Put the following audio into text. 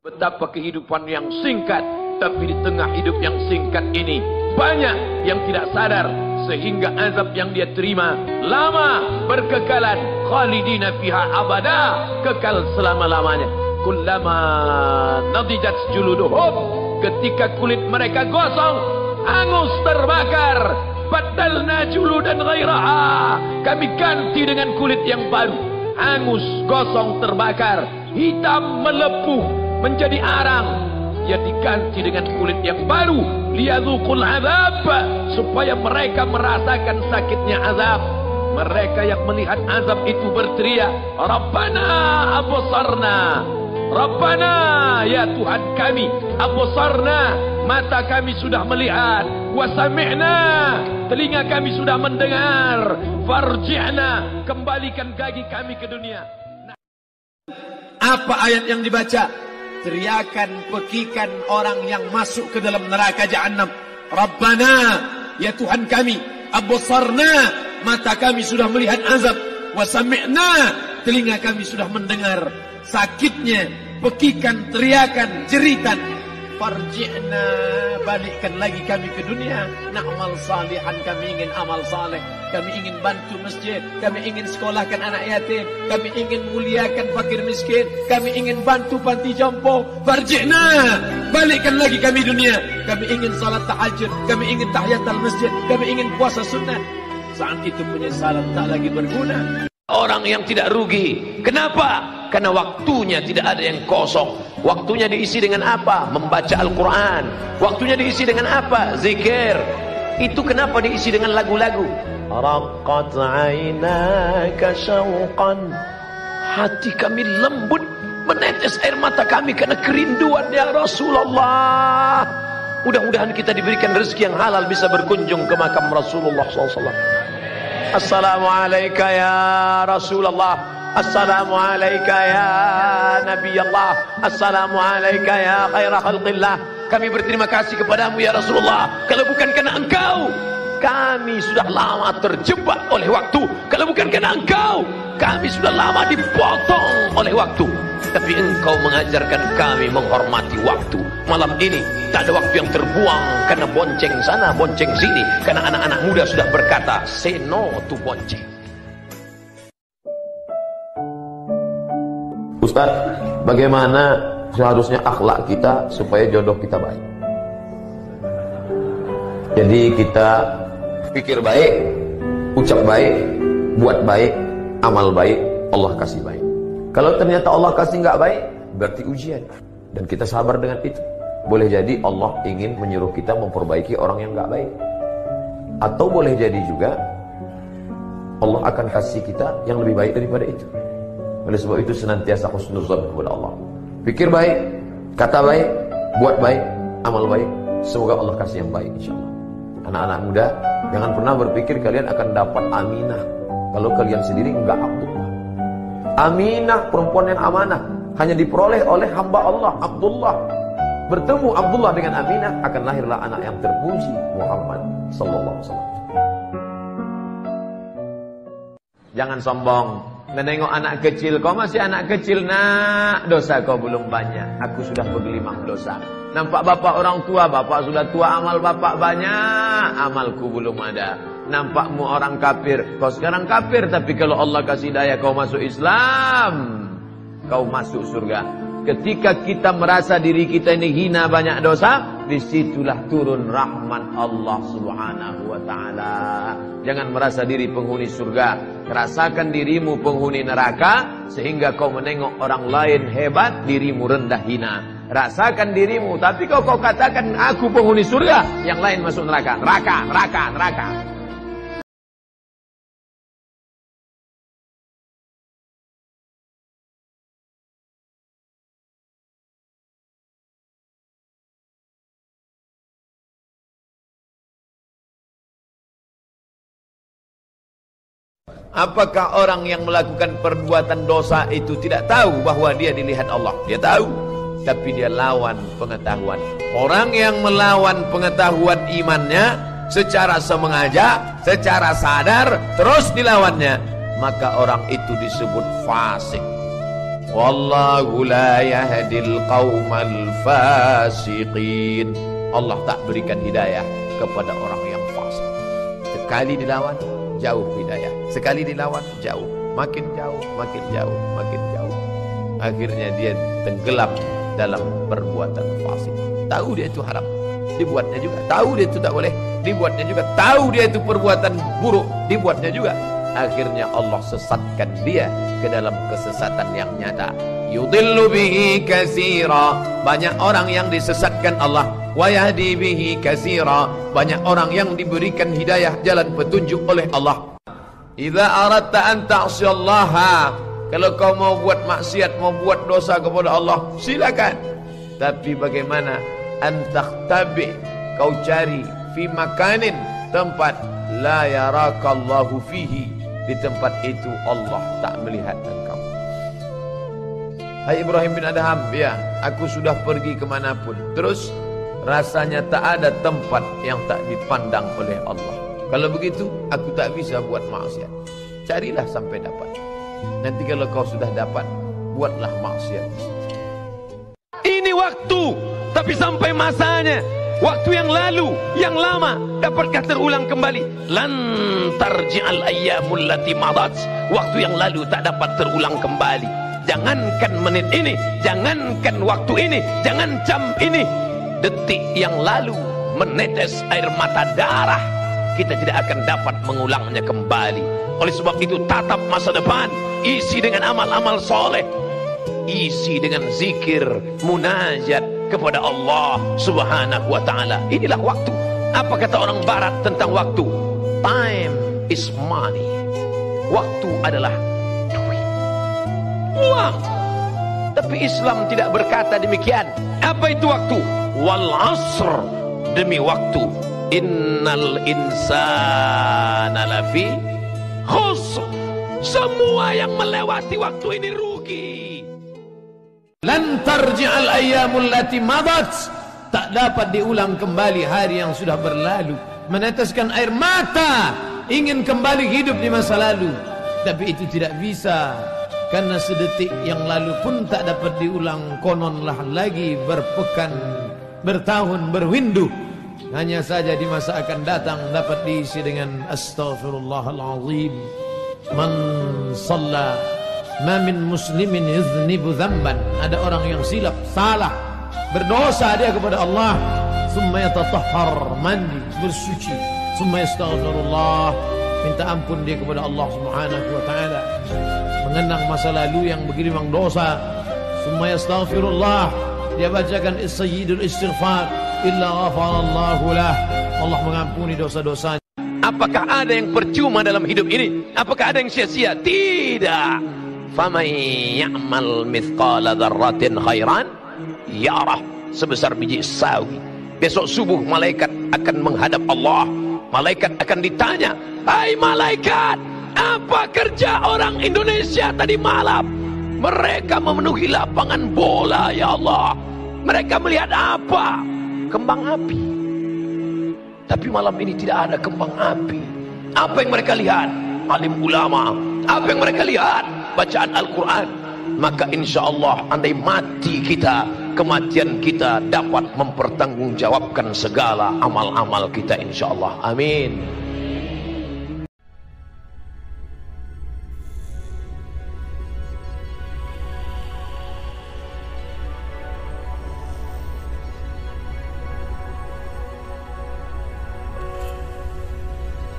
Betapa kehidupan yang singkat, tapi di tengah hidup yang singkat ini banyak yang tidak sadar, sehingga azab yang dia terima lama, berkekalan, khalidina fiha abada, kekal selama-lamanya. Kullama nadijat juluduhum, ketika kulit mereka gosong, hangus, terbakar, badalna juludan ghairaha, kami ganti dengan kulit yang baru. Hangus, gosong, terbakar, hitam, melepuh, menjadi arang, dia diganti dengan kulit yang baru. Liyadzuqul azab, supaya mereka merasakan sakitnya azab. Mereka yang melihat azab itu berteriak, Rabbana absarna, Rabbana, ya Tuhan kami, absarna, mata kami sudah melihat, wa sami'na, telinga kami sudah mendengar, farji'na, kembalikan kaki kami ke dunia. Apa ayat yang dibaca? Teriakan, pekikan orang yang masuk ke dalam neraka Jahannam. Rabbana, ya Tuhan kami, absarna, mata kami sudah melihat azab, wa sami'na, telinga kami sudah mendengar sakitnya, pekikan, teriakan, jeritan. Farji'na, balikkan lagi kami ke dunia. Na'mal salihan, kami ingin amal saleh, kami ingin bantu masjid, kami ingin sekolahkan anak yatim, kami ingin muliakan fakir miskin, kami ingin bantu panti jompo. Farji'na, balikkan lagi kami dunia. Kami ingin salat tahajud, kami ingin tahiyatul masjid, kami ingin puasa sunnah. Saat itu penyesalan tak lagi berguna. Orang yang tidak rugi. Kenapa? Karena waktunya tidak ada yang kosong. Waktunya diisi dengan apa? Membaca Al-Quran. Waktunya diisi dengan apa? Zikir. Itu kenapa diisi dengan lagu-lagu? Raqqat 'ainaka syauqan, hati kami lembut, menetes air mata kami karena kerinduan ya Rasulullah. Mudah-mudahan kita diberikan rezeki yang halal, bisa berkunjung ke makam Rasulullah SAW. Assalamualaikum ya Rasulullah, assalamualaikum ya Nabi Allah, assalamualaikum ya khaira khalqillah. Kami berterima kasih kepadamu ya Rasulullah. Kalau bukan karena engkau, kami sudah lama terjebak oleh waktu. Kalau bukan karena engkau, kami sudah lama dipotong oleh waktu. Tapi engkau mengajarkan kami menghormati waktu. Malam ini tak ada waktu yang terbuang karena bonceng sana, bonceng sini. Karena anak-anak muda sudah berkata, say no to bonceng. Ustaz, bagaimana seharusnya akhlak kita supaya jodoh kita baik? Jadi kita pikir baik, ucap baik, buat baik, amal baik, Allah kasih baik. Kalau ternyata Allah kasih nggak baik, berarti ujian. Dan kita sabar dengan itu. Boleh jadi Allah ingin menyuruh kita memperbaiki orang yang nggak baik. Atau boleh jadi juga Allah akan kasih kita yang lebih baik daripada itu. Oleh sebab itu senantiasa husnuzan kepada Allah. Pikir baik, kata baik, buat baik, amal baik. Semoga Allah kasih yang baik insyaAllah. Anak-anak muda, jangan pernah berpikir kalian akan dapat Aminah kalau kalian sendiri enggak Abdullah. Aminah, perempuan yang amanah, hanya diperoleh oleh hamba Allah, Abdullah. Bertemu Abdullah dengan Aminah, akan lahirlah anak yang terpuji, Muhammad sallallahu alaihi wasallam. Jangan sombong menengok anak kecil. Kau masih anak kecil nak, dosa kau belum banyak, aku sudah bergelimang dosa. Nampak bapak orang tua, bapak sudah tua, amal bapak banyak, amalku belum ada. Nampakmu orang kafir, kau sekarang kafir, tapi kalau Allah kasih daya kau masuk Islam, kau masuk surga. Ketika kita merasa diri kita ini hina, banyak dosa, disitulah turun rahmat Allah Subhanahu wa ta'ala. Jangan merasa diri penghuni surga, rasakan dirimu penghuni neraka, sehingga kau menengok orang lain hebat, dirimu rendah hina. Rasakan dirimu, tapi kau katakan aku penghuni surga, yang lain masuk neraka. Neraka. Apakah orang yang melakukan perbuatan dosa itu tidak tahu bahwa dia dilihat Allah? Dia tahu, tapi dia lawan pengetahuan. Orang yang melawan pengetahuan imannya secara sengaja, secara sadar, terus dilawannya, maka orang itu disebut fasik. Wallahu la yahdil qaumal fasiqin. Allah tak berikan hidayah kepada orang yang fasik. Sekali dilawan, jauh hidayah. Sekali dilawan, jauh. Makin jauh, makin jauh, makin jauh. Akhirnya dia tenggelam dalam perbuatan fasik. Tahu dia itu haram, dibuatnya juga. Tahu dia itu tak boleh, dibuatnya juga. Tahu dia itu perbuatan buruk, dibuatnya juga. Akhirnya Allah sesatkan dia ke dalam kesesatan yang nyata. Yudillu bihi katsira. Banyak orang yang disesatkan Allah. Wa yahdi bihi katsira. Banyak orang yang diberikan hidayah, jalan petunjuk oleh Allah. Idza aradta an ta'siyallaha, kalau kau mau buat maksiat, mau buat dosa kepada Allah, silakan. Tapi bagaimana antakhtabi, kau cari fi makanin, tempat la yarakallahu fihi, di tempat itu Allah tak melihat engkau. Hai Ibrahim bin Adham, ya, aku sudah pergi kemanapun, terus rasanya tak ada tempat yang tak dipandang oleh Allah. Kalau begitu, aku tak bisa buat maksiat. Carilah sampai dapat. Nanti kalau kau sudah dapat, buatlah maksiat. Ini waktu, tapi sampai masanya. Waktu yang lalu, yang lama, dapatkah terulang kembali? Lan tarji'al ayyamul lati madat. Waktu yang lalu tak dapat terulang kembali. Jangankan menit ini, jangankan waktu ini, jangan jam ini, detik yang lalu menetes air mata darah, kita tidak akan dapat mengulangnya kembali. Oleh sebab itu, tatap masa depan, isi dengan amal-amal soleh, isi dengan zikir, munajat kepada Allah Subhanahu wa ta'ala. Inilah waktu. Apa kata orang barat tentang waktu? Time is money. Waktu adalah duit, uang. Tapi Islam tidak berkata demikian. Apa itu waktu? Wal asr, demi waktu. Innal insana lafi khusr. Semua yang melewati waktu ini rugi. Lan tarji'al ayyamul lati madat. Tak dapat diulang kembali hari yang sudah berlalu. Meneteskan air mata, ingin kembali hidup di masa lalu, tapi itu tidak bisa, karena sedetik yang lalu pun tak dapat diulang. Kononlah lagi berpekan, bertahun, berwindu. Hanya saja di masa akan datang dapat diisi dengan astaghfirullahalazim. Man shalla ma min muslimin yuznibu dzamban. Ada orang yang silap, salah, berdosa dia kepada Allah, summa yatatahhar, mandi, bersuci, summa yastaghfirullah, minta ampun dia kepada Allah Subhanahu wa taala, mengenang masa lalu yang bergelimang dosa, summa yastaghfirullah, dia bacakan sayyidul istighfar, illa ghafarallahu lah, Allah mengampuni dosa-dosanya. Apakah ada yang percuma dalam hidup ini? Apakah ada yang sia-sia? Tidak. Faman ya'mal mithqala dzarratin khairan yarah, sebesar biji sawi. Besok subuh malaikat akan menghadap Allah. Malaikat akan ditanya, hai malaikat, apa kerja orang Indonesia tadi malam? Mereka memenuhi lapangan bola, ya Allah. Mereka melihat apa? Kembang api. Tapi malam ini tidak ada kembang api. Apa yang mereka lihat? Alim ulama. Apa yang mereka lihat? Bacaan Al-Quran. Maka insya Allah, andai mati kita, kematian kita dapat mempertanggungjawabkan segala amal-amal kita insya Allah. Amin.